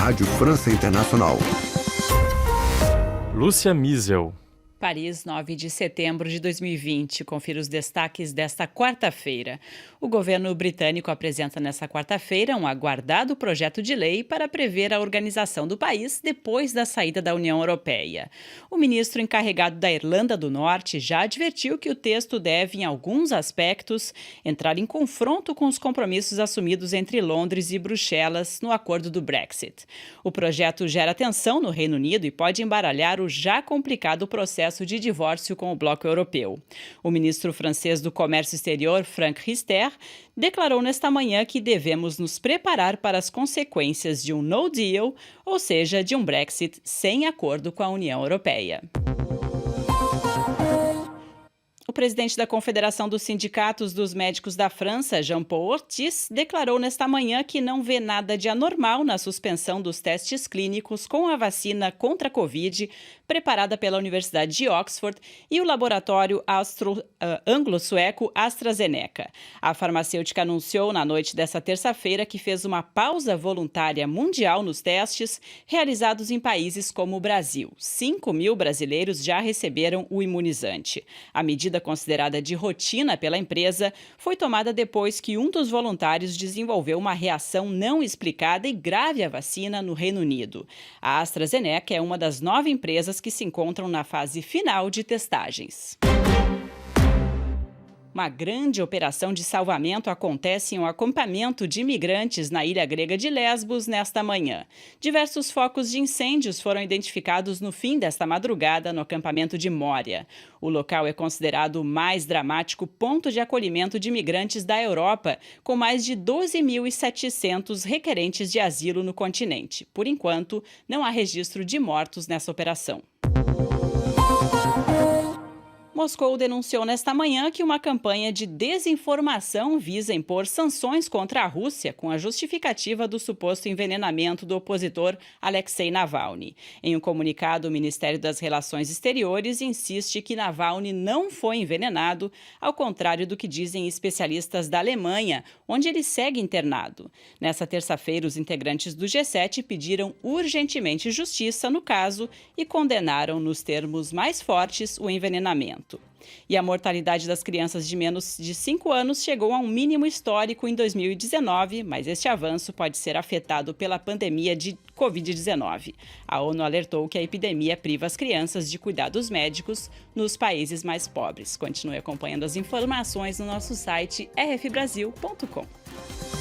Rádio França Internacional. Lúcia Miesel. Paris, 9 de setembro de 2020. Confira os destaques desta quarta-feira. O governo britânico apresenta nesta quarta-feira um aguardado projeto de lei para prever a organização do país depois da saída da União Europeia. O ministro encarregado da Irlanda do Norte já advertiu que o texto deve, em alguns aspectos, entrar em confronto com os compromissos assumidos entre Londres e Bruxelas no acordo do Brexit. O projeto gera tensão no Reino Unido e pode embaralhar o já complicado processo de divórcio com o bloco europeu. O ministro francês do Comércio Exterior, Franck Riester, declarou nesta manhã que devemos nos preparar para as consequências de um no deal, ou seja, de um Brexit sem acordo com a União Europeia. O presidente da Confederação dos Sindicatos dos Médicos da França, Jean-Paul Ortiz, declarou nesta manhã que não vê nada de anormal na suspensão dos testes clínicos com a vacina contra a Covid preparada pela Universidade de Oxford e o laboratório anglo-sueco AstraZeneca. A farmacêutica anunciou na noite desta terça-feira que fez uma pausa voluntária mundial nos testes realizados em países como o Brasil. 5.000 brasileiros já receberam o imunizante. A medida considerada de rotina pela empresa foi tomada depois que um dos voluntários desenvolveu uma reação não explicada e grave à vacina no Reino Unido. A AstraZeneca é uma das 9 empresas que se encontram na fase final de testagens. Uma grande operação de salvamento acontece em um acampamento de imigrantes na ilha grega de Lesbos nesta manhã. Diversos focos de incêndios foram identificados no fim desta madrugada no acampamento de Mória. O local é considerado o mais dramático ponto de acolhimento de imigrantes da Europa, com mais de 12.700 requerentes de asilo no continente. Por enquanto, não há registro de mortos nessa operação. Moscou denunciou nesta manhã que uma campanha de desinformação visa impor sanções contra a Rússia com a justificativa do suposto envenenamento do opositor Alexei Navalny. Em um comunicado, o Ministério das Relações Exteriores insiste que Navalny não foi envenenado, ao contrário do que dizem especialistas da Alemanha, onde ele segue internado. Nessa terça-feira, os integrantes do G7 pediram urgentemente justiça no caso e condenaram nos termos mais fortes o envenenamento. E a mortalidade das crianças de menos de 5 anos chegou a um mínimo histórico em 2019, mas este avanço pode ser afetado pela pandemia de Covid-19. A ONU alertou que a epidemia priva as crianças de cuidados médicos nos países mais pobres. Continue acompanhando as informações no nosso site rfbrasil.com.